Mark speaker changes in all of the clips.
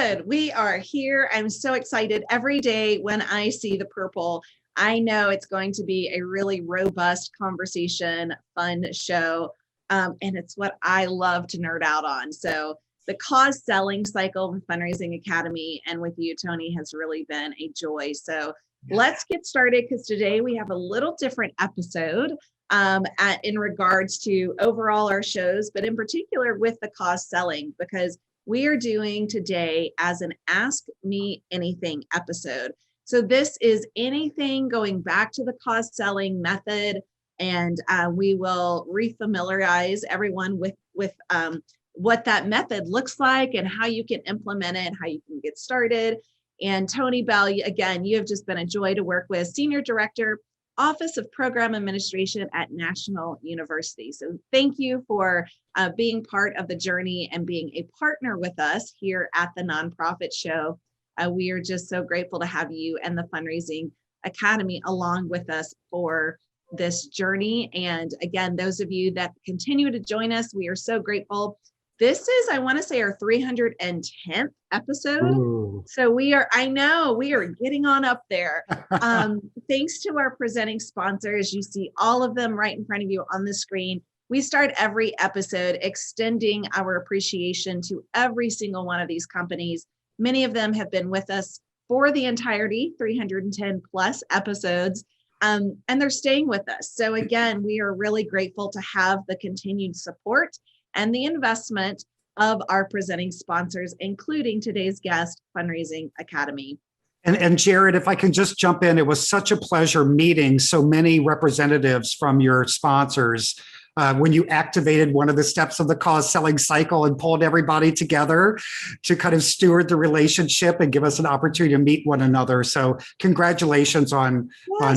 Speaker 1: good. We are here. I'm so excited. Every day when I see the purple, I know it's going to be a really robust conversation, fun show. And it's what I love to nerd out on. So the cause selling cycle with Fundraising Academy and with you, Tony, has really been a joy. So let's get started, because today we have a little different episode in regards to overall our shows, but in particular with the cause selling, because we are doing today as an Ask Me Anything episode. So this is anything going back to the cause selling method, and we will refamiliarize everyone with what that method looks like and how you can implement it, how you can get started. And Tony Beall, again, you have just been a joy to work with, Senior Director, Office of Program Administration at National University. So thank you for being part of the journey and being a partner with us here at the Nonprofit Show. We are just so grateful to have you and the Fundraising Academy along with us for this journey. And again, those of you that continue to join us, we are so grateful. This is, I want to say, our 310th episode. Ooh. So I know we are getting on up there. Thanks to our presenting sponsors. You see all of them right in front of you on the screen. We start every episode extending our appreciation to every single one of these companies. Many of them have been with us for the entirety, 310 plus episodes, and they're staying with us. So again, we are really grateful to have the continued support and the investment of our presenting sponsors, including today's guest, Fundraising Academy.
Speaker 2: And Jared, if I can just jump in, it was such a pleasure meeting so many representatives from your sponsors when you activated one of the steps of the cause selling cycle and pulled everybody together to kind of steward the relationship and give us an opportunity to meet one another. So congratulations on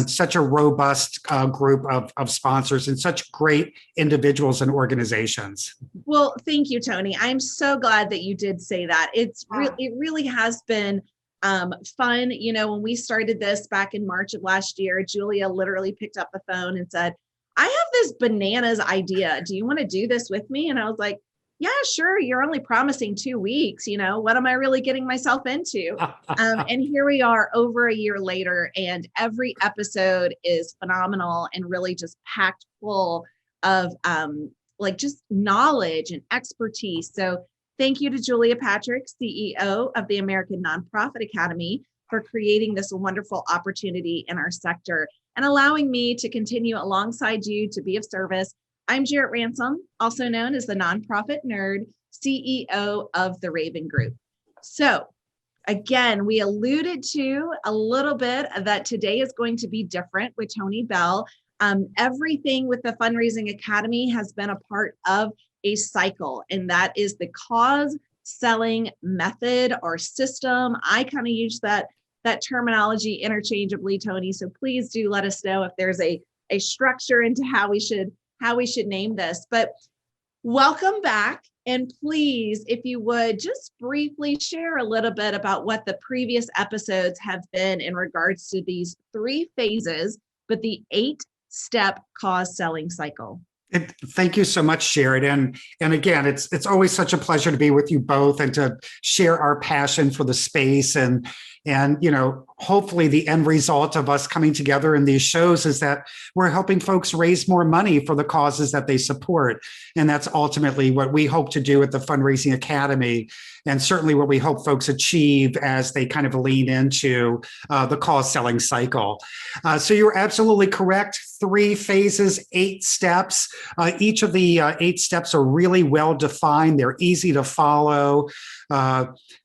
Speaker 2: such a robust group of sponsors and such great individuals and organizations.
Speaker 1: Well, thank you, Tony. I'm so glad that you did say that. It really has been fun. You know, when we started this back in March of last year, Julia literally picked up the phone and said, I have this bananas idea. Do you want to do this with me? And I was like, yeah, sure. You're only promising 2 weeks. You know, what am I really getting myself into? And here we are over a year later, and every episode is phenomenal and really just packed full of just knowledge and expertise. So thank you to Julia Patrick, CEO of the American Nonprofit Academy, for creating this wonderful opportunity in our sector and allowing me to continue alongside you to be of service. I'm Jarrett Ransom, also known as the Nonprofit Nerd, CEO of the Raven Group. So again, we alluded to a little bit that today is going to be different with Tony Beall. Everything with the Fundraising Academy has been a part of a cycle, and that is the cause selling method or system. I kind of use that terminology interchangeably, Tony. So please do let us know if there's a structure into how we should name this. But welcome back. And please, if you would just briefly share a little bit about what the previous episodes have been in regards to these 3 phases, but the 8-step cause selling cycle.
Speaker 2: Thank you so much, Jared. And again, it's always such a pleasure to be with you both and to share our passion for the space. And you know, hopefully the end result of us coming together in these shows is that we're helping folks raise more money for the causes that they support. And that's ultimately what we hope to do at the Fundraising Academy, and certainly what we hope folks achieve as they kind of lean into the cause selling cycle. So you're absolutely correct. 3 phases, 8 steps. Each of the 8 steps are really well defined. They're easy to follow.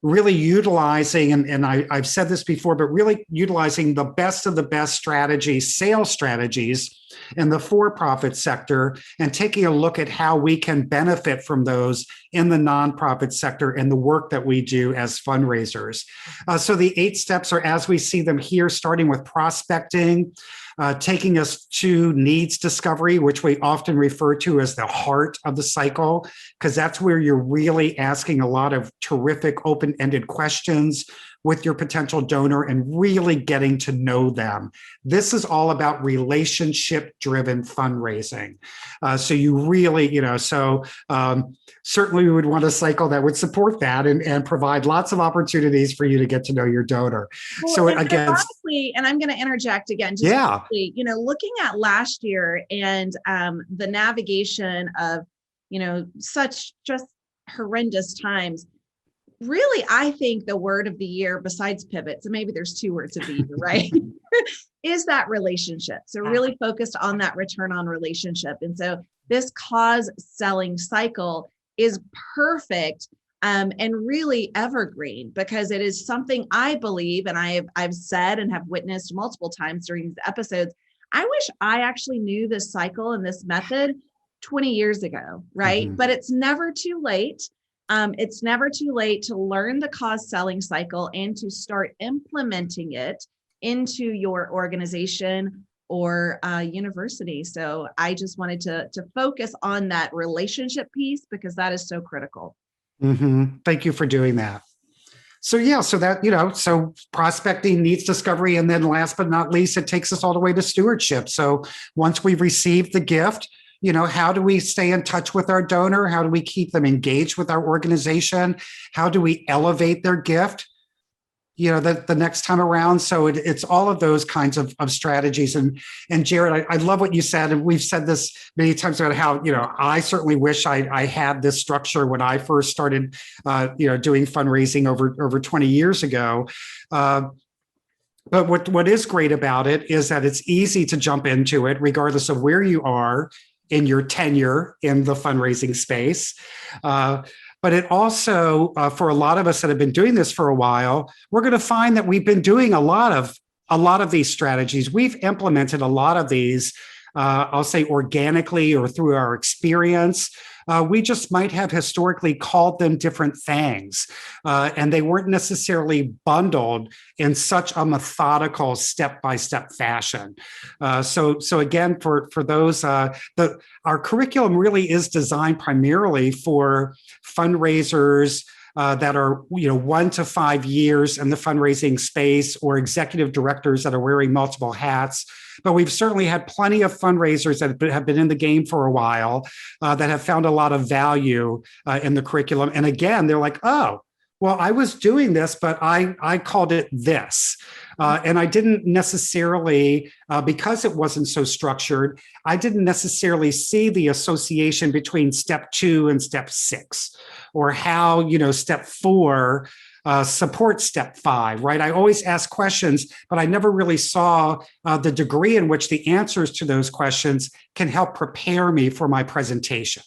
Speaker 2: Really utilizing, and I've said this before, but really utilizing the best of the best strategies, sales strategies in the for-profit sector, and taking a look at how we can benefit from those in the nonprofit sector and the work that we do as fundraisers. So the 8 steps are as we see them here, starting with prospecting, taking us to needs discovery, which we often refer to as the heart of the cycle, because that's where you're really asking a lot of terrific open-ended questions. with your potential donor and really getting to know them. This is all about relationship-driven fundraising. So you really, certainly we would want a cycle that would support that and provide lots of opportunities for you to get to know your donor.
Speaker 1: Well,
Speaker 2: So
Speaker 1: and
Speaker 2: again,
Speaker 1: ironically, and I'm going to interject again, just quickly, looking at last year and the navigation of, such just horrendous times, really, I think the word of the year, besides pivot, so maybe there's 2 words of the year, right? Is that relationship. So really focused on that return on relationship. And so this cause selling cycle is perfect and really evergreen, because it is something I believe, and I've said and have witnessed multiple times during these episodes. I wish I actually knew this cycle and this method 20 years ago, right?
Speaker 2: Mm-hmm.
Speaker 1: But it's never too late. It's never too late to learn the cause selling cycle and to start implementing it into your organization or university. So I just wanted to focus on that relationship piece, because that is so critical.
Speaker 2: Mm-hmm. Thank you for doing that. So so prospecting, needs discovery, and then last but not least, it takes us all the way to stewardship. So once we've received the gift, how do we stay in touch with our donor? How do we keep them engaged with our organization? How do we elevate their gift, the next time around? So it's all of those kinds of strategies. And Jared, I love what you said. And we've said this many times about how, I certainly wish I had this structure when I first started, doing fundraising over 20 years ago. But what is great about it is that it's easy to jump into it, regardless of where you are in your tenure in the fundraising space. But it also, for a lot of us that have been doing this for a while, we're going to find that we've been doing a lot of these strategies. We've implemented a lot of these, I'll say organically or through our experience. We just might have historically called them different things, and they weren't necessarily bundled in such a methodical step-by-step fashion. So again, for those, our curriculum really is designed primarily for fundraisers that are 1 to 5 years in the fundraising space, or executive directors that are wearing multiple hats. But we've certainly had plenty of fundraisers that have been in the game for a while that have found a lot of value in the curriculum. And again, they're like, oh, well, I was doing this, but I called it this. And I didn't necessarily, because it wasn't so structured, I didn't necessarily see the association between step 2 and step 6, or how, step 4 support step 5, right? I always ask questions, but I never really saw the degree in which the answers to those questions can help prepare me for my presentation.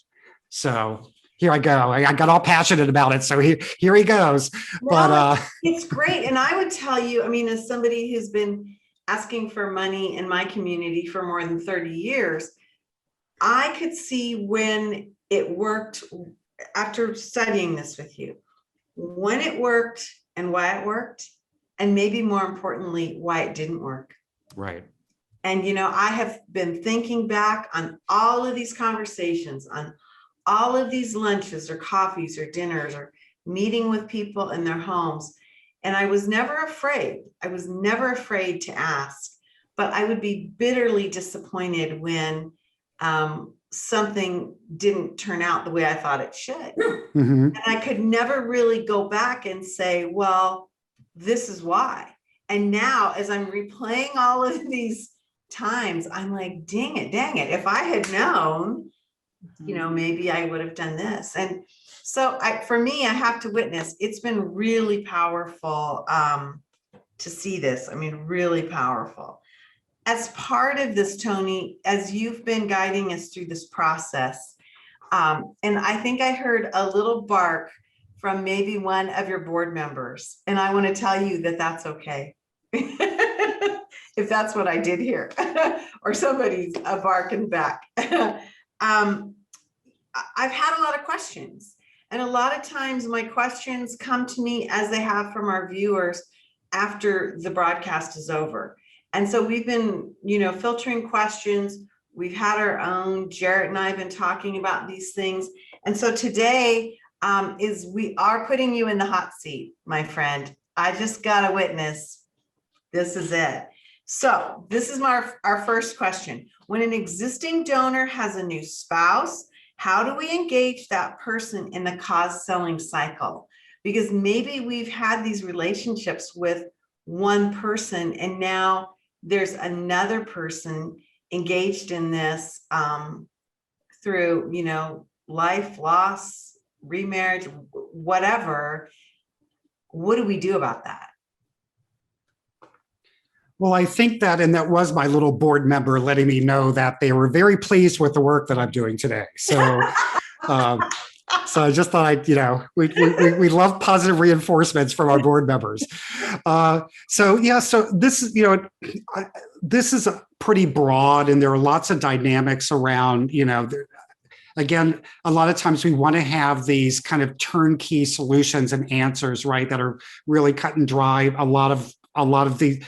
Speaker 2: So here I go. I got all passionate about it. So here he goes.
Speaker 3: But it's great. And I would tell you, as somebody who's been asking for money in my community for more than 30 years, I could see when it worked after studying this with you, when it worked and why it worked, and maybe more importantly, why it didn't work.
Speaker 2: Right.
Speaker 3: And, I have been thinking back on all of these conversations, on all of these lunches or coffees or dinners or meeting with people in their homes. And I was never afraid. I was never afraid to ask, but I would be bitterly disappointed when something didn't turn out the way I thought it should. Mm-hmm. And I could never really go back and say, well, this is why. And now, as I'm replaying all of these times, I'm like, dang it. If I had known, maybe I would have done this. And so for me, I have to witness, it's been really powerful to see this. Really powerful. As part of this, Tony, as you've been guiding us through this process, and I think I heard a little bark from maybe one of your board members, and I want to tell you that that's okay. If that's what I did hear, or somebody's barking back. I've had a lot of questions, and a lot of times my questions come to me, as they have from our viewers, after the broadcast is over. And so we've been, filtering questions. We've had our own. Jarrett and I have been talking about these things. And so today we are putting you in the hot seat, my friend. I just got a witness. This is it. So this is our first question. When an existing donor has a new spouse, how do we engage that person in the cause selling cycle? Because maybe we've had these relationships with one person and now there's another person engaged in this through, life, loss, remarriage, whatever. What do we do about that?
Speaker 2: Well, I think that, and that was my little board member letting me know that they were very pleased with the work that I'm doing today. So, so I just thought we love positive reinforcements from our board members. So this is, this is pretty broad, and there are lots of dynamics around, again, a lot of times we want to have these kind of turnkey solutions and answers, right, that are really cut and dry. A lot of the,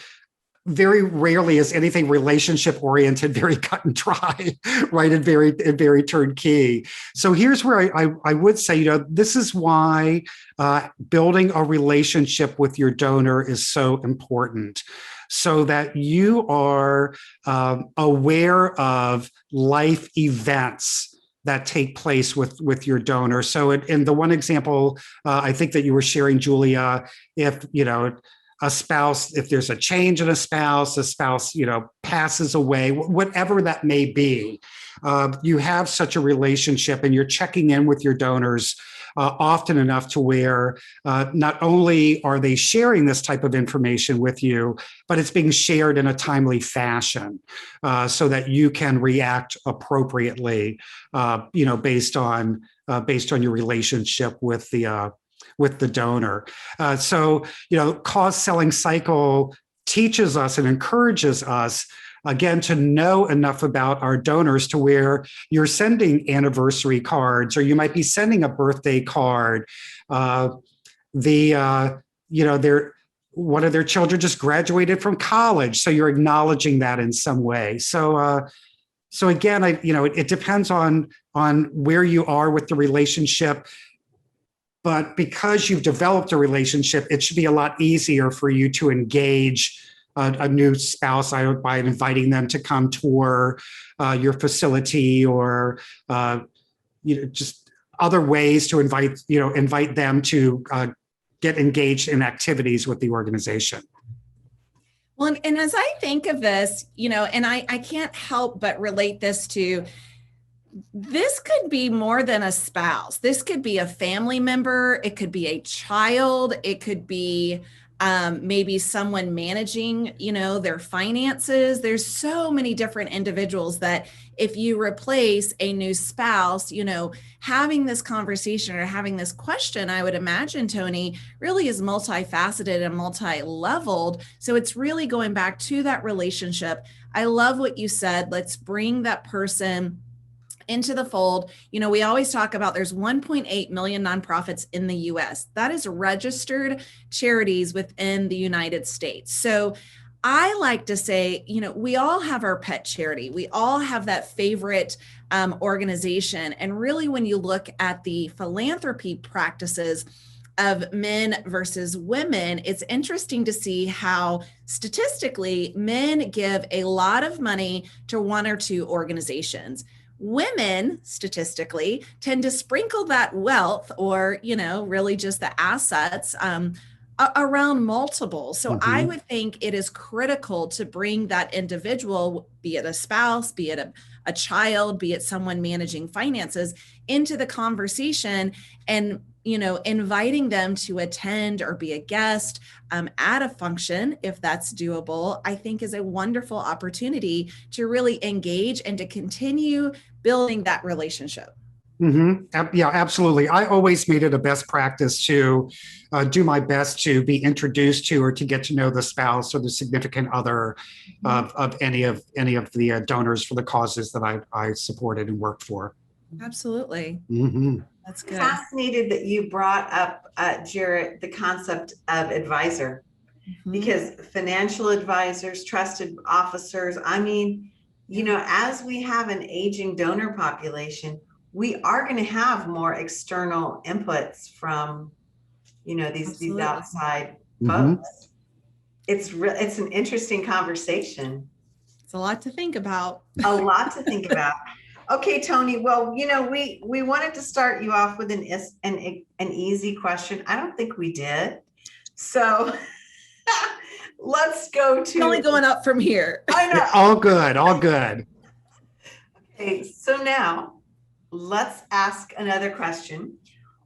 Speaker 2: very rarely is anything relationship oriented very cut and dry, right, and very turnkey. So here's where I would say, this is why building a relationship with your donor is so important, so that you are aware of life events that take place with your donor. So in the one example, I think that you were sharing, Julia, if, a spouse, if there's a change in a spouse passes away, whatever that may be, you have such a relationship and you're checking in with your donors often enough to where not only are they sharing this type of information with you, but it's being shared in a timely fashion so that you can react appropriately, based on your relationship with the donor. So, cause selling cycle teaches us and encourages us, again, to know enough about our donors to where you're sending anniversary cards, or you might be sending a birthday card. One of their children just graduated from college, so you're acknowledging that in some way. So again, it depends on where you are with the relationship. But because you've developed a relationship, it should be a lot easier for you to engage a new spouse by inviting them to come tour your facility, or just other ways to invite them to get engaged in activities with the organization.
Speaker 1: Well, and as I think of this, and I can't help but relate this to, this could be more than a spouse. This could be a family member. It could be a child. It could be maybe someone managing, their finances. There's so many different individuals that if you replace a new spouse, having this conversation or having this question, I would imagine, Tony, really is multifaceted and multi-leveled. So it's really going back to that relationship. I love what you said. Let's bring that person into the fold. We always talk about there's 1.8 million nonprofits in the US. That is registered charities within the United States. So I like to say, we all have our pet charity. We all have that favorite organization. And really, when you look at the philanthropy practices of men versus women, it's interesting to see how statistically men give a lot of money to one or two organizations. Women statistically tend to sprinkle that wealth, or, really just the assets around multiple. So I would think it is critical to bring that individual, be it a spouse, be it a child, be it someone managing finances, into the conversation, and inviting them to attend or be a guest at a function, if that's doable, I think is a wonderful opportunity to really engage and to continue building that relationship.
Speaker 2: Yeah, absolutely. I always made it a best practice to do my best to be introduced to or to get to know the spouse or the significant other of any of the donors for the causes that I supported and worked for.
Speaker 1: Absolutely. That's good.
Speaker 3: Fascinated that you brought up, Jarrett, the concept of advisor, because financial advisors, trusted officers, as we have an aging donor population, we are going to have more external inputs from, these outside folks. It's an interesting conversation.
Speaker 1: It's a lot to think about.
Speaker 3: A lot to think about. Okay, Tony. Well, we wanted to start you off with an easy question. I don't think we did. So let's go to.
Speaker 1: It's only going up from here.
Speaker 3: I know.
Speaker 2: All good. All good.
Speaker 3: Okay, so now let's ask another question.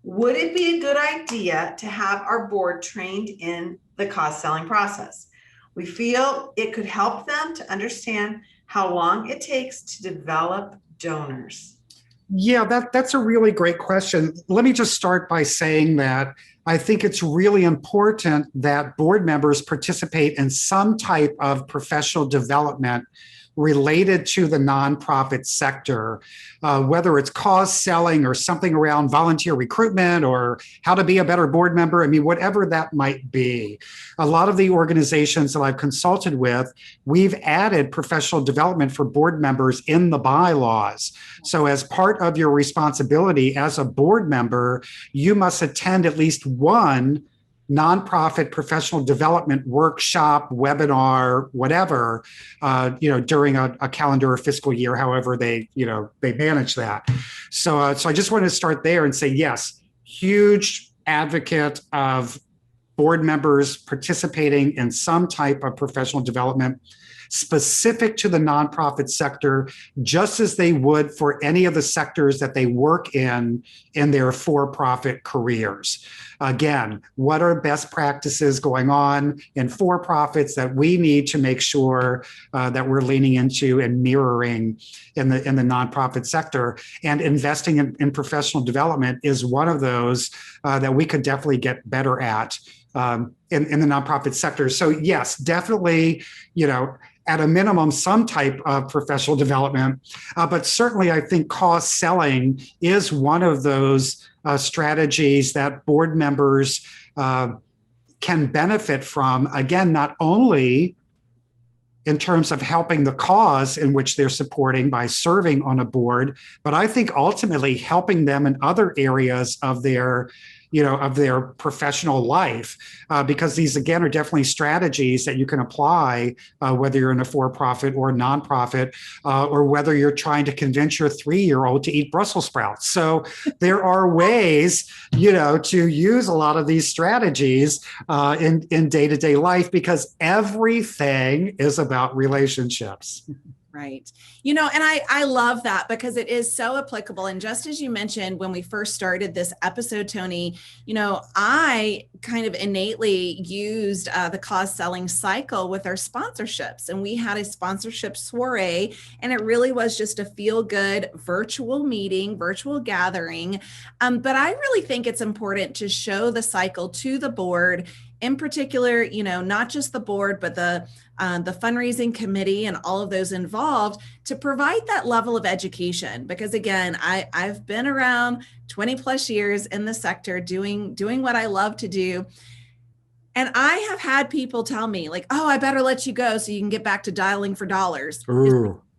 Speaker 3: Would it be a good idea to have our board trained in the cause selling process? We feel it could help them to understand how long it takes to develop donors.
Speaker 2: Yeah, that's a really great question. Let me just start by saying that I think it's really important that board members participate in some type of professional development related to the nonprofit sector, whether it's cause selling or something around volunteer recruitment or how to be a better board member. I mean, whatever that might be. A lot of the organizations that I've consulted with, we've added professional development for board members in the bylaws. So as part of your responsibility as a board member, you must attend at least one nonprofit professional development workshop, webinar, whatever, during a calendar or fiscal year, however they manage that. So I just wanted to start there and say, yes, huge advocate of board members participating in some type of professional development specific to the nonprofit sector, just as they would for any of the sectors that they work in their for-profit careers. Again, what are best practices going on in for-profits that we need to make sure that we're leaning into and mirroring in the nonprofit sector? And investing in professional development is one of those that we could definitely get better at in the nonprofit sector. So yes, definitely, at a minimum, some type of professional development, but certainly I think cause selling is one of those strategies that board members can benefit from, again, not only in terms of helping the cause in which they're supporting by serving on a board, but I think ultimately helping them in other areas of their professional life, because these, again, are definitely strategies that you can apply, whether you're in a for-profit or a nonprofit, or whether you're trying to convince your 3-year-old to eat Brussels sprouts. So there are ways, to use a lot of these strategies in day-to-day life, because everything is about relationships.
Speaker 1: Right. And I love that because it is so applicable. And just as you mentioned, when we first started this episode, Tony, I kind of innately used the cause selling cycle with our sponsorships. And we had a sponsorship soiree, and it really was just a feel good virtual meeting, virtual gathering. But I really think it's important to show the cycle to the board. In particular, not just the board, but the fundraising committee and all of those involved, to provide that level of education. Because again, I've been around 20 plus years in the sector doing what I love to do. And I have had people tell me like, oh, I better let you go so you can get back to dialing for dollars.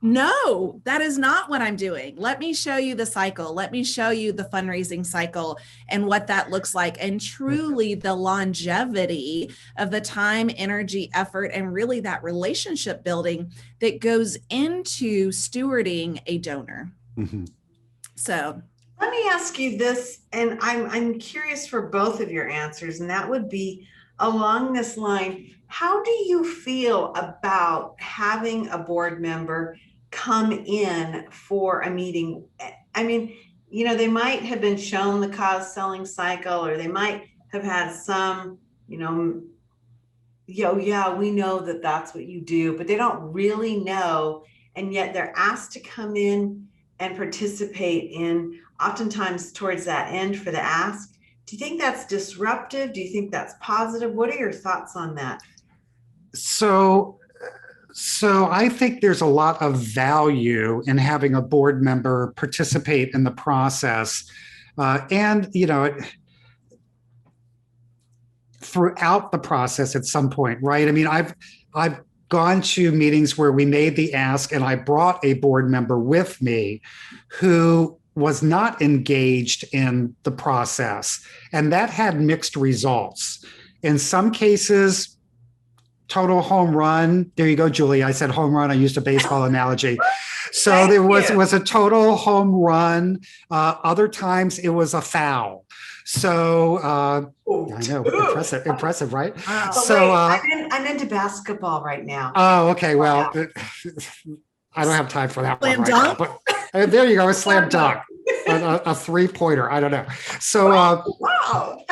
Speaker 1: No, that is not what I'm doing. Let me show you the cycle. Let me show you the fundraising cycle and what that looks like, and truly the longevity of the time, energy, effort, and really that relationship building that goes into stewarding a donor.
Speaker 2: Mm-hmm.
Speaker 1: So
Speaker 3: let me ask you this, and I'm curious for both of your answers, and that would be along this line. How do you feel about having a board member come in for a meeting? I mean, they might have been shown the cause selling cycle, or they might have had some, yeah, we know that that's what you do, but they don't really know. And yet they're asked to come in and participate in, oftentimes towards that end for the ask. Do you think that's disruptive? Do you think that's positive? What are your thoughts on that?
Speaker 2: So I think there's a lot of value in having a board member participate in the process, and throughout the process at some point, right? I mean, I've gone to meetings where we made the ask and I brought a board member with me who was not engaged in the process, and that had mixed results. In some cases, total home run. There you go, Julie. I said home run. I used a baseball analogy. So there was a total home run. Other times it was a foul. So I know, impressive, right?
Speaker 1: Wow.
Speaker 2: So
Speaker 3: I'm into basketball right now.
Speaker 2: Oh, okay. Well, I don't have time for that
Speaker 1: Slam
Speaker 2: one
Speaker 1: dunk?
Speaker 2: right now. But there you go, a slam dunk, a 3-pointer. I don't know. So
Speaker 3: Wow.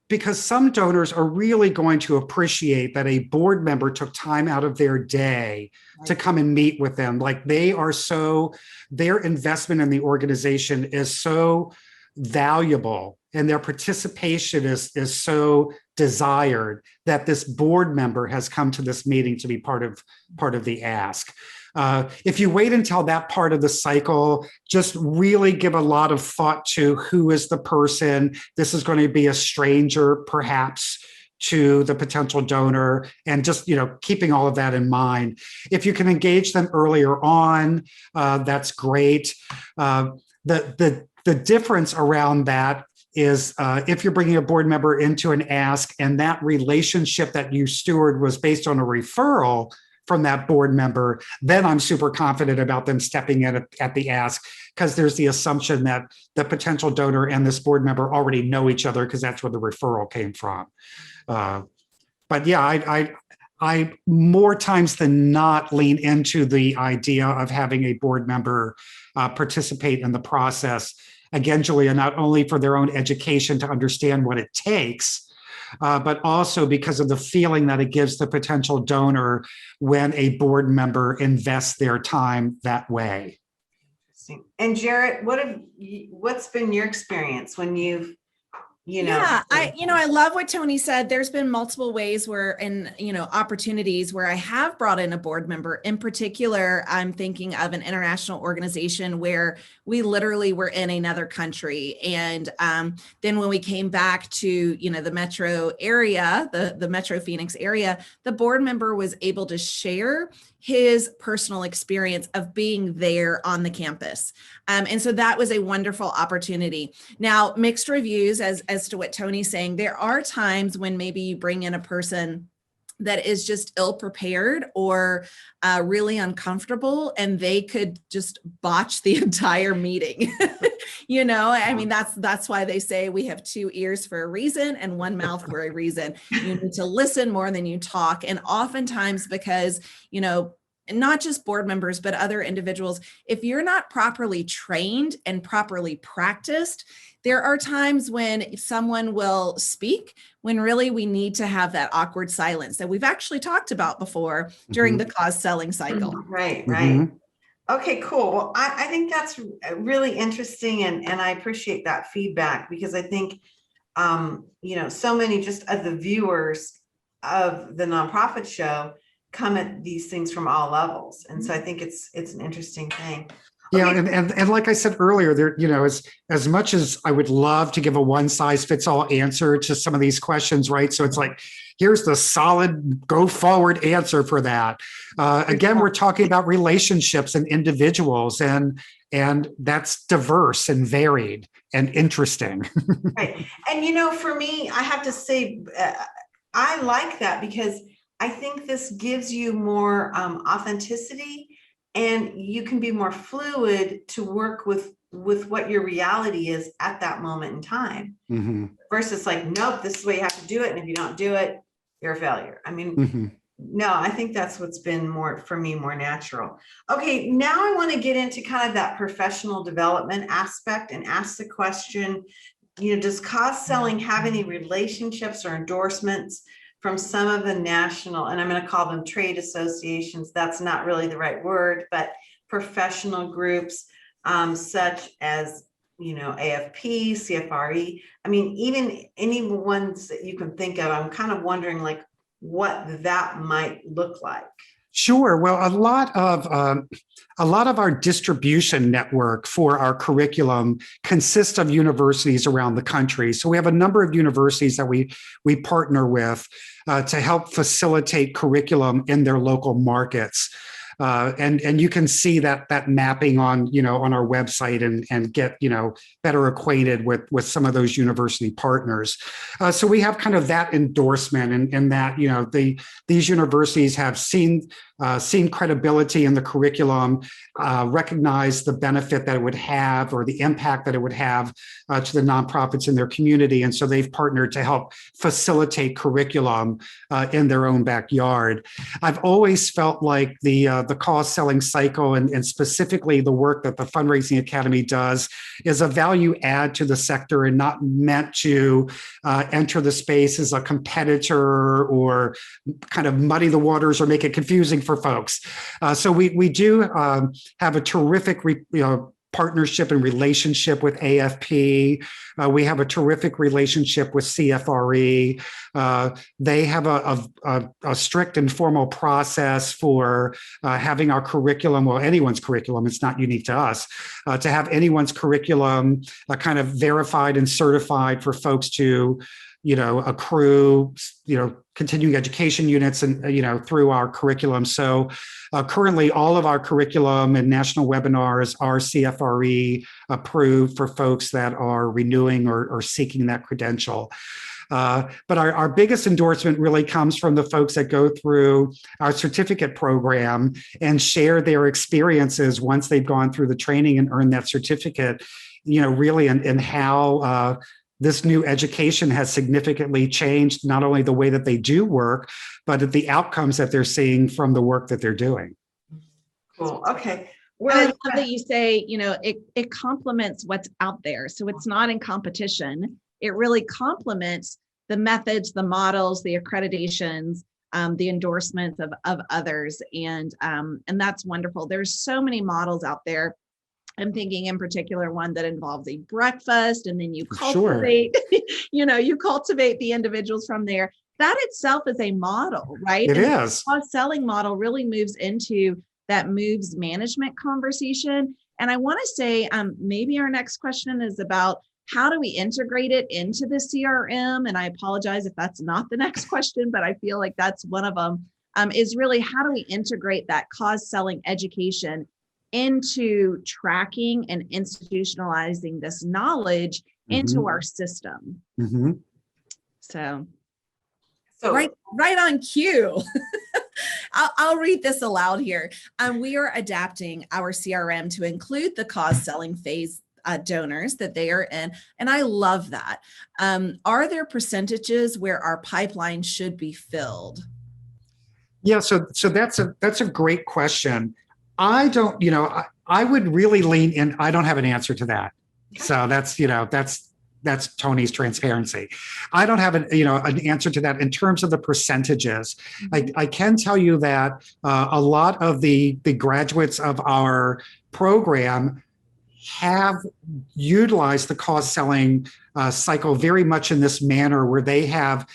Speaker 2: Because some donors are really going to appreciate that a board member took time out of their day to come and meet with them. Like their investment in the organization is so valuable and their participation is so desired that this board member has come to this meeting to be part of the ask. If you wait until that part of the cycle, just really give a lot of thought to who is the person. This is going to be a stranger, perhaps, to the potential donor, and just keeping all of that in mind. If you can engage them earlier on, that's great. The difference around that is if you're bringing a board member into an ask and that relationship that you steward was based on a referral from that board member, then I'm super confident about them stepping in at the ask, because there's the assumption that the potential donor and this board member already know each other because that's where the referral came from. But yeah, I more times than not lean into the idea of having a board member participate in the process. Again, Julia, not only for their own education to understand what it takes, but also because of the feeling that it gives the potential donor when a board member invests their time that way.
Speaker 3: Interesting. And Jarrett, what's been your experience when you've
Speaker 1: I love what Tony said. There's been multiple ways opportunities where I have brought in a board member. In particular, I'm thinking of an international organization where we literally were in another country. And then when we came back to, the metro area, the Metro Phoenix area, the board member was able to share his personal experience of being there on the campus. And so that was a wonderful opportunity. Now, mixed reviews as to what Tony's saying. There are times when maybe you bring in a person that is just ill-prepared or really uncomfortable, and they could just botch the entire meeting. That's why they say we have 2 ears for a reason and 1 mouth for a reason. You need to listen more than you talk. And oftentimes because, not just board members, but other individuals, if you're not properly trained and properly practiced, there are times when someone will speak when really we need to have that awkward silence that we've actually talked about before during the cause selling cycle.
Speaker 3: Right. Okay, cool. Well, I think that's really interesting. And I appreciate that feedback, because I think, so many just of the viewers of the nonprofit show come at these things from all levels. And so I think it's an interesting thing.
Speaker 2: Yeah, and like I said earlier, there, as much as I would love to give a one-size-fits-all answer to some of these questions, right? So it's like, here's the solid go-forward answer for that. Again, we're talking about relationships and individuals, and that's diverse and varied and interesting.
Speaker 3: Right. And for me, I have to say, I like that, because I think this gives you more authenticity, and you can be more fluid to work with what your reality is at that moment in time, versus like, nope, this is the way you have to do it. And if you don't do it, you're a failure. I mean, no, I think that's what's been more natural. Okay. Now I want to get into kind of that professional development aspect and ask the question, does cause selling have any relationships or endorsements from some of the national, and I'm going to call them trade associations, that's not really the right word, but professional groups, such as, AFP, CFRE. I mean, even any ones that you can think of, I'm kind of wondering like what that might look like.
Speaker 2: Sure. Well, a lot of our distribution network for our curriculum consists of universities around the country. So we have a number of universities that we partner with to help facilitate curriculum in their local markets. And you can see that mapping on, on our website and get, better acquainted with some of those university partners. So we have kind of that endorsement and that, these universities have seen credibility in the curriculum, recognize the benefit that it would have or the impact that it would have to the nonprofits in their community. And so they've partnered to help facilitate curriculum in their own backyard. I've always felt like the cause selling cycle and specifically the work that the Fundraising Academy does is a value add to the sector and not meant to enter the space as a competitor or kind of muddy the waters or make it confusing for folks. So we do have a terrific partnership and relationship with AFP. We have a terrific relationship with CFRE. They have a strict and formal process for having our curriculum, well, anyone's curriculum, it's not unique to us, to have anyone's curriculum kind of verified and certified for folks to accrue, continuing education units and, through our curriculum. So currently all of our curriculum and national webinars are CFRE approved for folks that are renewing or seeking that credential. But our biggest endorsement really comes from the folks that go through our certificate program and share their experiences once they've gone through the training and earned that certificate, really and how this new education has significantly changed not only the way that they do work, but the outcomes that they're seeing from the work that they're doing.
Speaker 3: Cool. Okay.
Speaker 1: Well, I love that you say, it complements what's out there. So it's not in competition. It really complements the methods, the models, the accreditations, the endorsements of others. And that's wonderful. There's so many models out there. I'm thinking in particular one that involves a breakfast and then you cultivate, you cultivate the individuals from there. That itself is a model, right?
Speaker 2: It is.
Speaker 1: The selling model really moves into that moves management conversation. And I want to say maybe our next question is about how do we integrate it into the CRM? And I apologize if that's not the next question, but I feel like that's one of them, is really how do we integrate that cause selling education into tracking and institutionalizing this knowledge into our system. So
Speaker 4: right on cue. I'll read this aloud here. We are adapting our CRM to include the cause selling phase donors that they are in. And I love that. Are there percentages where our pipeline should be filled?
Speaker 2: Yeah, so that's a great question. I don't, I would really lean in. I don't have an answer to that. So that's Tony's transparency. I don't have an answer to that in terms of the percentages. I can tell you that a lot of the graduates of our program have utilized the cause selling cycle very much in this manner where they have,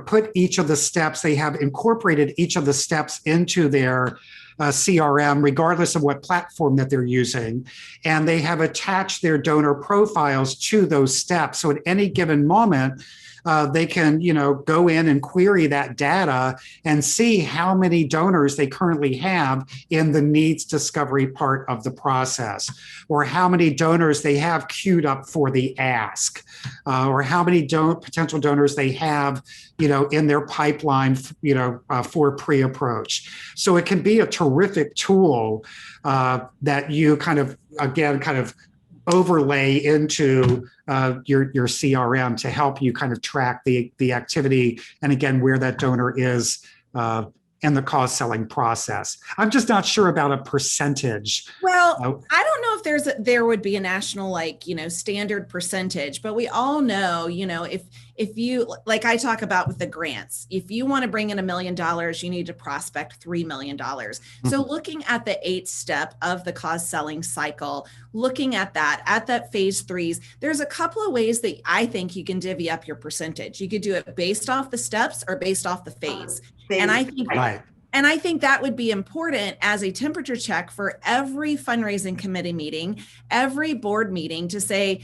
Speaker 2: put each of the steps, they have incorporated each of the steps into their CRM, regardless of what platform that they're using. And they have attached their donor profiles to those steps. So at any given moment, they can, go in and query that data and see how many donors they currently have in the needs discovery part of the process, or how many donors they have queued up for the ask, or how many potential donors they have, in their pipeline, for pre-approach. So it can be a terrific tool that you kind of overlay into your CRM to help you kind of track the activity and again where that donor is in the cause selling process. I'm just not sure about a percentage.
Speaker 4: Well, I don't know if there would be a national standard percentage, but we all know, if you, like I talk about with the grants, if you want to bring in $1 million, you need to prospect $3 million. So looking at the 8th step of the cause selling cycle, looking at that phase 3s, there's a couple of ways that I think you can divvy up your percentage. You could do it based off the steps or based off the phase. And I think And I think that would be important as a temperature check for every fundraising committee meeting, every board meeting to say,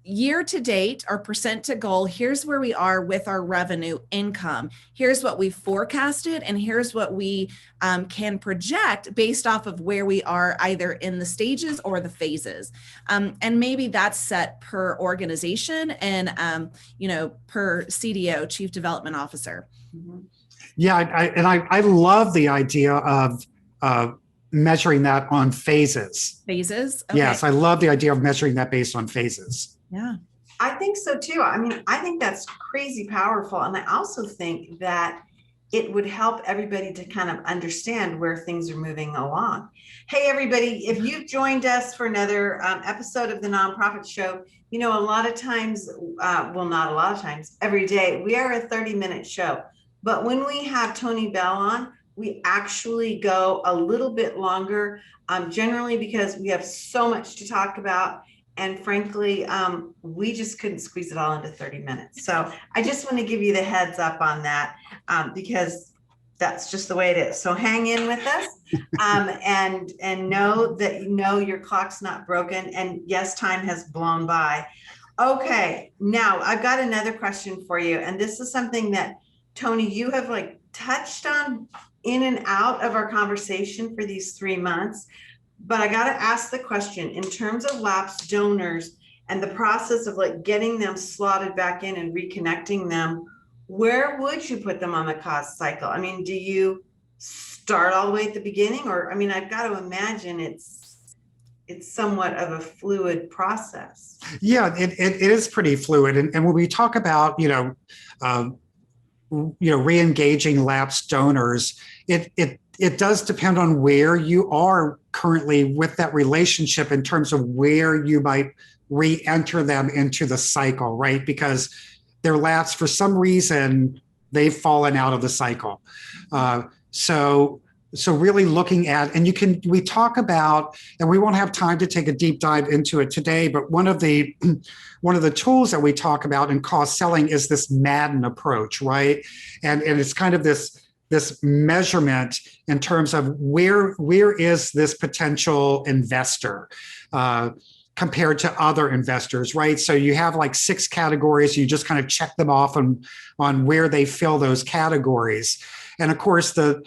Speaker 4: year to date, our percent to goal, here's where we are with our revenue income. Here's what we forecasted, and here's what we can project based off of where we are either in the stages or the phases. And maybe that's set per organization and, per CDO, Chief Development Officer.
Speaker 2: Yeah, I love the idea of measuring that on phases.
Speaker 4: Phases? Okay.
Speaker 2: Yes, I love the idea of measuring that based on phases.
Speaker 4: Yeah.
Speaker 3: I think so too. I mean, I think that's crazy powerful. And I also think that it would help everybody to kind of understand where things are moving along. Hey, everybody, if you've joined us for another episode of the Nonprofit Show, a lot of times, well, not a lot of times, every day, we are a 30-minute show. But when we have Tony Beall on, we actually go a little bit longer, generally because we have so much to talk about. And frankly, we just couldn't squeeze it all into 30 minutes. So I just want to give you the heads up on that, because that's just the way it is. So hang in with us, and know that your clock's not broken. And yes, time has blown by. Okay, now I've got another question for you. And this is something that, Tony, you have touched on in and out of our conversation for these 3 months. But I got to ask the question, in terms of lapsed donors and the process of getting them slotted back in and reconnecting them, where would you put them on the cost cycle? I mean, do you start all the way at the beginning? Or, I mean, I've got to imagine it's somewhat of a fluid process.
Speaker 2: Yeah, it is pretty fluid. And when we talk about, re-engaging lapsed donors, it does depend on where you are currently with that relationship in terms of where you might re-enter them into the cycle, right? Because they're lapsed for some reason, they've fallen out of the cycle. So really looking at, and we talk about, and we won't have time to take a deep dive into it today, but one of the tools that we talk about in cost selling is this Madden approach, right? And it's kind of this measurement in terms of where is this potential investor compared to other investors, right? So you have 6 categories. You just kind of check them off on where they fill those categories. And of course, the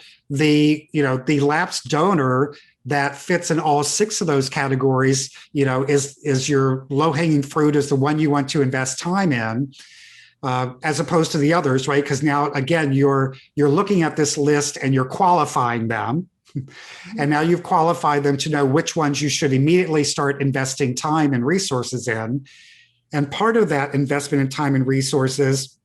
Speaker 2: lapsed donor that fits in all 6 of those categories, is your low-hanging fruit, is the one you want to invest time in. As opposed to the others, right? Because now, again, you're looking at this list and you're qualifying them. And now you've qualified them to know which ones you should immediately start investing time and resources in. And part of that investment in time and resources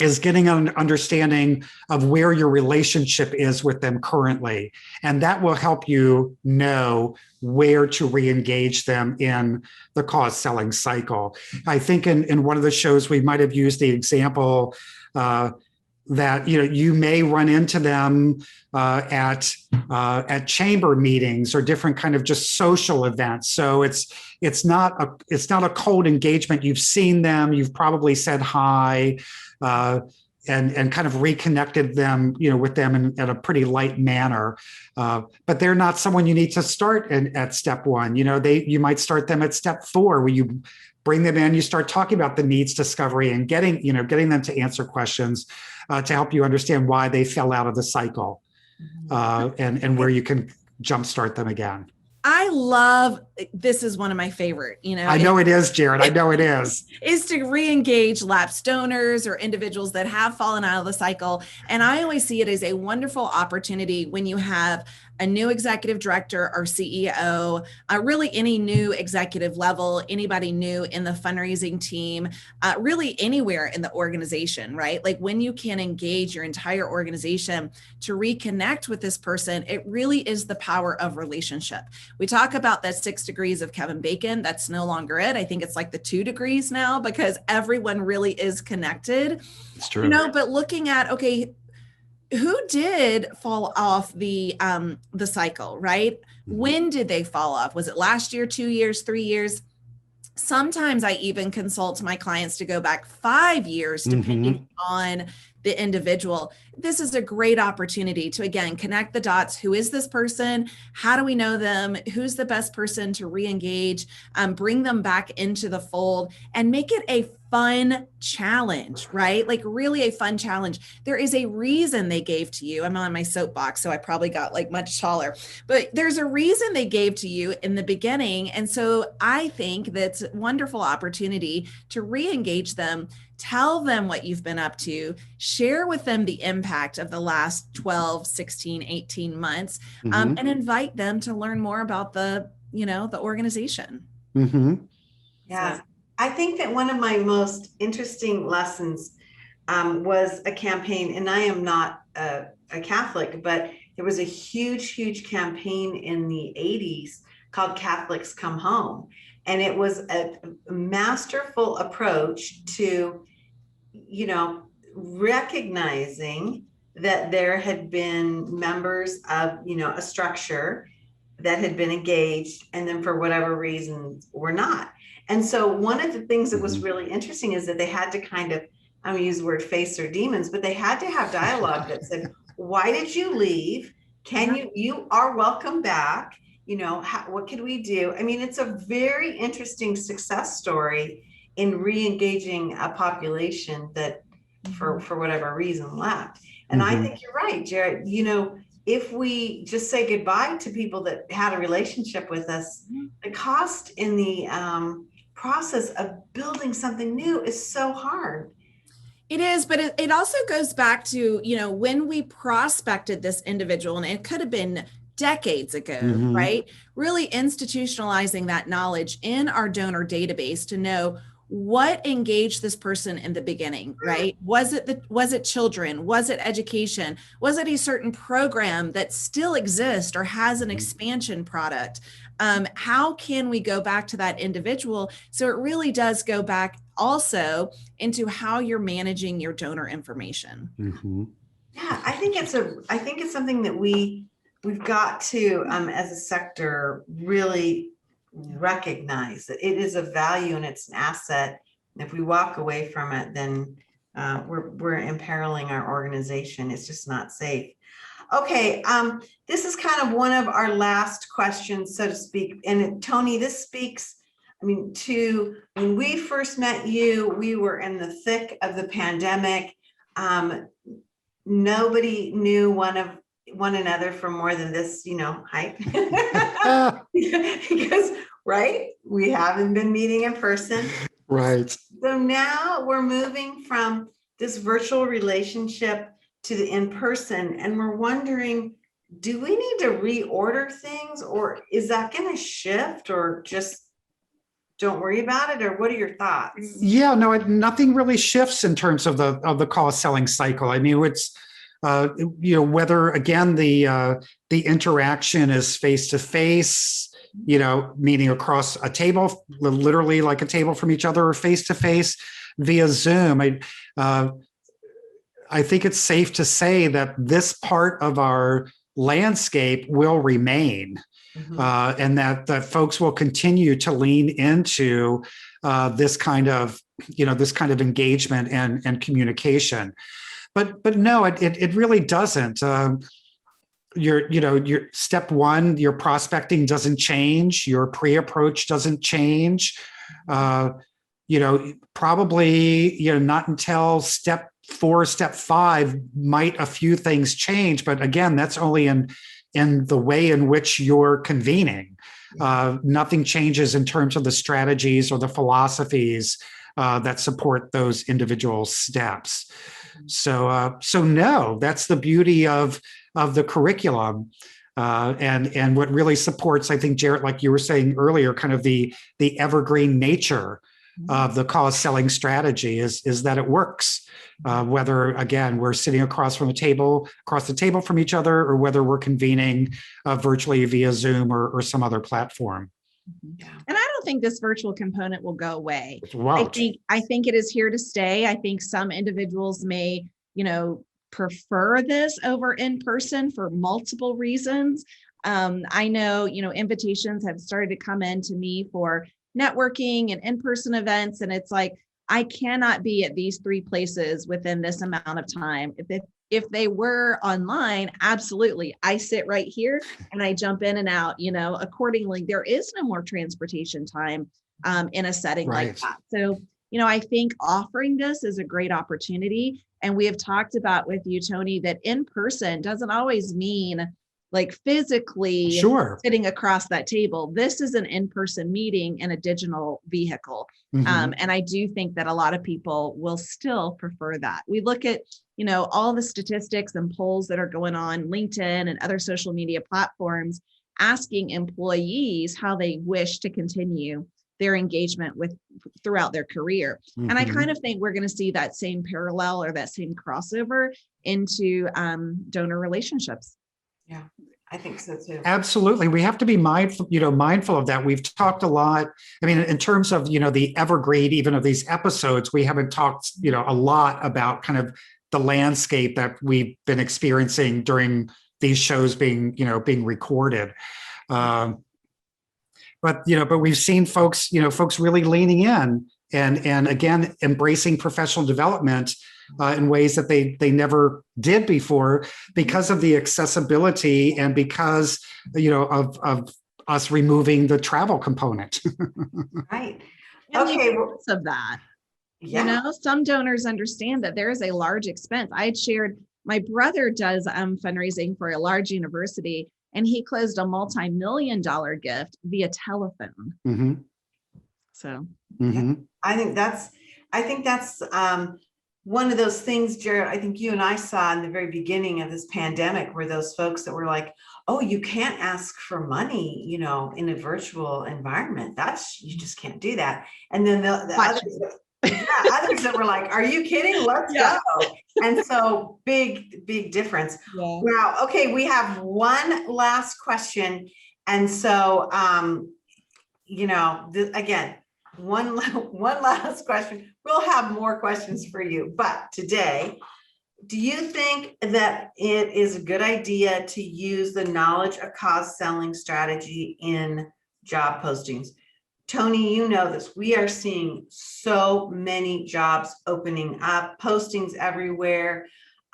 Speaker 2: is getting an understanding of where your relationship is with them currently. And that will help you know where to re-engage them in the cause selling cycle. I think in one of the shows, we might have used the example that you may run into them at chamber meetings or different kind of just social events. So it's not a cold engagement. You've seen them, you've probably said hi, and kind of reconnected them, with them in a pretty light manner. But they're not someone you need to start at step 1. You might start them at step 4, where you bring them in, you start talking about the needs discovery and getting them to answer questions to help you understand why they fell out of the cycle, and where you can jumpstart them again.
Speaker 4: I love, this is one of my favorite,
Speaker 2: I know it is, Jared. I know it is.
Speaker 4: Is to re-engage lapsed donors or individuals that have fallen out of the cycle. And I always see it as a wonderful opportunity when you have a new executive director or CEO, really any new executive level, anybody new in the fundraising team, really anywhere in the organization, right? When you can engage your entire organization to reconnect with this person, it really is the power of relationship. We talk about that 6 degrees of Kevin Bacon. That's no longer it. I think it's the 2 degrees now, because everyone really is connected.
Speaker 2: It's true.
Speaker 4: But looking at, okay, who did fall off the cycle, right? Mm-hmm. When did they fall off? Was it last year, 2 years, 3 years? Sometimes I even consult my clients to go back 5 years, depending on the individual, this is a great opportunity to, again, connect the dots. Who is this person? How do we know them? Who's the best person to re-engage, bring them back into the fold, and make it a fun challenge, right? Like really a fun challenge. There is a reason they gave to you. I'm on my soapbox, so I probably got like much taller, but there's a reason they gave to you in the beginning. And so I think that's a wonderful opportunity to re-engage them, tell them what you've been up to, share with them the impact of the last 12, 16, 18 months, and invite them to learn more about the organization.
Speaker 3: Yeah. I think that one of my most interesting lessons was a campaign, and I am not a Catholic, but there was a huge campaign in the 80s called Catholics Come Home. And it was a masterful approach to, recognizing that there had been members of, a structure that had been engaged, and then for whatever reason were not. And so one of the things that was really interesting is that they had to kind of, I'm gonna use the word face their demons, but they had to have dialogue that said, why did you leave? You are welcome back. What could we do? I mean, it's a very interesting success story in re-engaging a population that for whatever reason left. And I think you're right, Jared. If we just say goodbye to people that had a relationship with us, the cost in the process of building something new is so hard.
Speaker 4: It is, but it also goes back to, when we prospected this individual, and it could have been decades ago, right? Really institutionalizing that knowledge in our donor database to know what engaged this person in the beginning, right? Was it children? Was it education? Was it a certain program that still exists or has an expansion product? How can we go back to that individual? So it really does go back also into how you're managing your donor information.
Speaker 3: Yeah, I think it's something that we've got to, as a sector, really recognize that it is a value and it's an asset. And if we walk away from it, then we're imperiling our organization. It's just not safe. Okay, this is kind of one of our last questions, so to speak. And Tony, this speaks, to when we first met you, we were in the thick of the pandemic. Nobody knew one another for more than this, height. Because, right, we haven't been meeting in person.
Speaker 2: Right.
Speaker 3: So now we're moving from this virtual relationship to the in-person, and we're wondering, do we need to reorder things, or is that going to shift, or just don't worry about it? Or what are your thoughts?
Speaker 2: Yeah, no, nothing really shifts in terms of the call selling cycle. It's whether again the interaction is face to face, meaning across a table, literally like a table from each other, or face to face via Zoom. I think it's safe to say that this part of our landscape will remain, and that folks will continue to lean into this kind of engagement and communication. But no, it really doesn't. Your step one, your prospecting doesn't change. Your pre-approach doesn't change. Probably, not until step 4, step 5 might a few things change. But again, that's only in the way in which you're convening. Nothing changes in terms of the strategies or the philosophies that support those individual steps. So no, that's the beauty of the curriculum, and what really supports, I think, Jared, like you were saying earlier, kind of the evergreen nature of the cause selling strategy is that it works, whether again we're sitting across the table from each other, or whether we're convening virtually via Zoom or some other platform.
Speaker 1: And I don't think this virtual component will go away.
Speaker 2: I
Speaker 1: think it is here to stay. I think some individuals may, prefer this over in person for multiple reasons. I know, invitations have started to come in to me for networking and in-person events. And it's like, I cannot be at these 3 places within this amount of time. If they were online, absolutely. I sit right here and I jump in and out, accordingly. There is no more transportation time in a setting like that. So, I think offering this is a great opportunity. And we have talked about with you, Tony, that in person doesn't always mean like physically sitting across that table. This is an in-person meeting in a digital vehicle. And I do think that a lot of people will still prefer that. We look at, all the statistics and polls that are going on LinkedIn and other social media platforms, asking employees how they wish to continue their engagement throughout their career. And I kind of think we're going to see that same parallel or that same crossover into donor relationships.
Speaker 3: Yeah, I think so too.
Speaker 2: Absolutely. We have to be mindful of that. We've talked a lot. I mean, in terms of, the evergreen, even of these episodes, we haven't talked, a lot about kind of the landscape that we've been experiencing during these shows being recorded. But we've seen folks really leaning in and again, embracing professional development in ways that they never did before because of the accessibility and because, of us removing the travel component.
Speaker 3: Right.
Speaker 1: And
Speaker 3: okay.
Speaker 1: Of that,
Speaker 3: yeah.
Speaker 1: Some donors understand that there is a large expense. I had shared, my brother does fundraising for a large university, and he closed a multi-million-dollar gift via telephone. So
Speaker 3: yeah. I think that's one of those things, Jared, I think you and I saw in the very beginning of this pandemic, were those folks that were like, oh, you can't ask for money, in a virtual environment. You just can't do that. And then the others that were like, are you kidding? Let's go. And so big difference. Yeah. Wow. Okay. We have one last question. And so, again, one last question. We'll have more questions for you, but today, do you think that it is a good idea to use the knowledge of cause selling strategy in job postings? Tony, you know this. We are seeing so many jobs opening up, postings everywhere.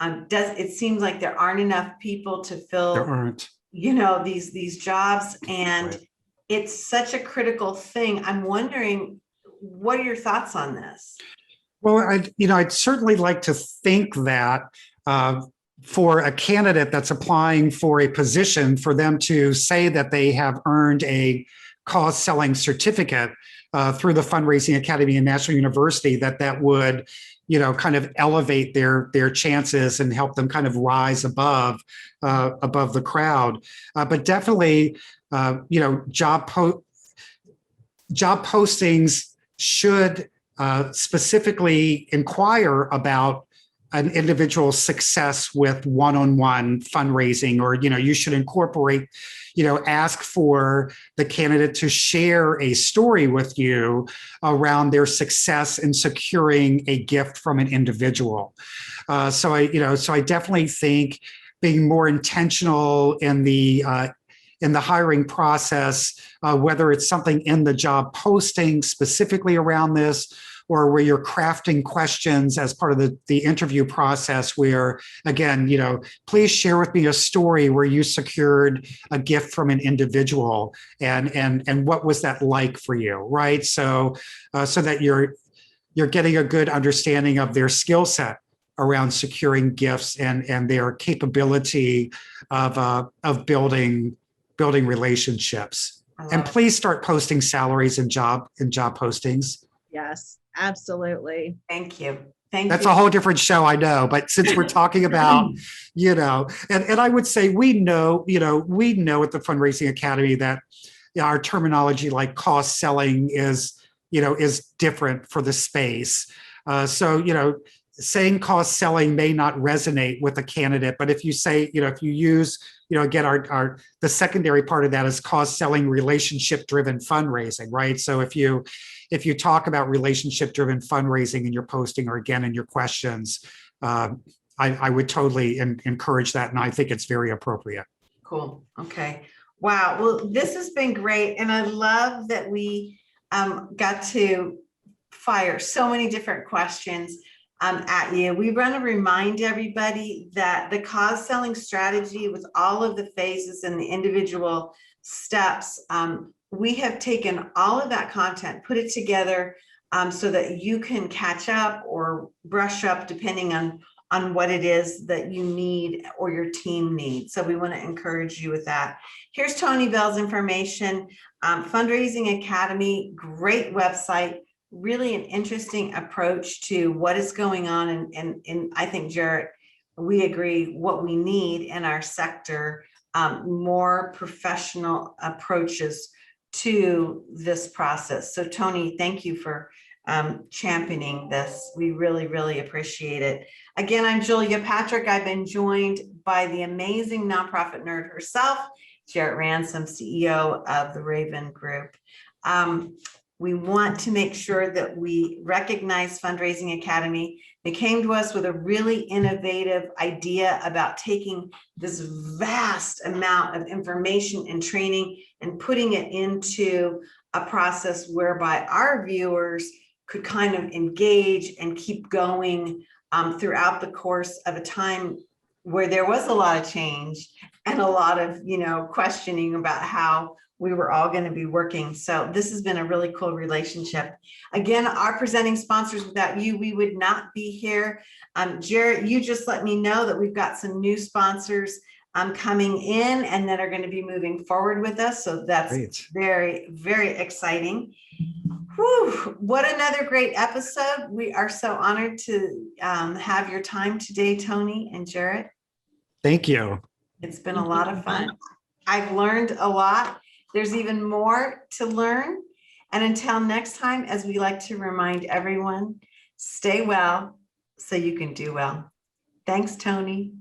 Speaker 3: It seems like there aren't enough people to fill, these jobs, and it's such a critical thing. I'm wondering, what are your thoughts on this?
Speaker 2: Well, I'd certainly like to think that for a candidate that's applying for a position, for them to say that they have earned a cause selling certificate through the Fundraising Academy and National University, that would, kind of elevate their chances and help them kind of rise above the crowd. But definitely, job postings should specifically inquire about an individual's success with one-on-one fundraising, or, you should incorporate, ask for the candidate to share a story with you around their success in securing a gift from an individual. So I definitely think being more intentional in the hiring process, whether it's something in the job posting specifically around this, or where you're crafting questions as part of the interview process, where, again, please share with me a story where you secured a gift from an individual, and what was that like for you, right? So that you're getting a good understanding of their skill set around securing gifts and their capability of building relationships. And please start posting salaries in job postings.
Speaker 1: Yes, absolutely.
Speaker 3: Thank you.
Speaker 2: That's a whole different show, I know, but since we're talking about, and I would say we know at the Fundraising Academy that our terminology like cost selling is different for the space. So saying cost selling may not resonate with a candidate, but if you say, if you use, again, the secondary part of that is cost selling relationship-driven fundraising, right? So if you talk about relationship-driven fundraising in your posting, or again, in your questions, I would totally encourage that. And I think it's very appropriate.
Speaker 3: Cool. Okay. Wow. Well, this has been great. And I love that we got to fire so many different questions at you. We want to remind everybody that the cause selling strategy with all of the phases and the individual steps, we have taken all of that content, put it together so that you can catch up or brush up depending on what it is that you need or your team needs. So we want to encourage you with that. Here's Tony Beall's information. Fundraising Academy, great website. Really an interesting approach to what is going on. And I think, Jarrett, we agree what we need in our sector, more professional approaches to this process. So Tony, thank you for championing this. We really, really appreciate it. Again, I'm Julia Patrick. I've been joined by the amazing nonprofit nerd herself, Jarrett Ransom, CEO of the Raven Group. We want to make sure that we recognize Fundraising Academy. They came to us with a really innovative idea about taking this vast amount of information and training and putting it into a process whereby our viewers could kind of engage and keep going throughout the course of a time where there was a lot of change and a lot of, questioning about how we were all going to be working. So this has been a really cool relationship. Again, our presenting sponsors, without you, we would not be here. Jarrett, you just let me know that we've got some new sponsors coming in and that are going to be moving forward with us. So that's great. Very, very exciting. Whew, what another great episode. We are so honored to have your time today, Tony and Jarrett.
Speaker 2: Thank you.
Speaker 3: It's been a lot of fun. I've learned a lot. There's even more to learn. And until next time, as we like to remind everyone, stay well so you can do well. Thanks, Tony.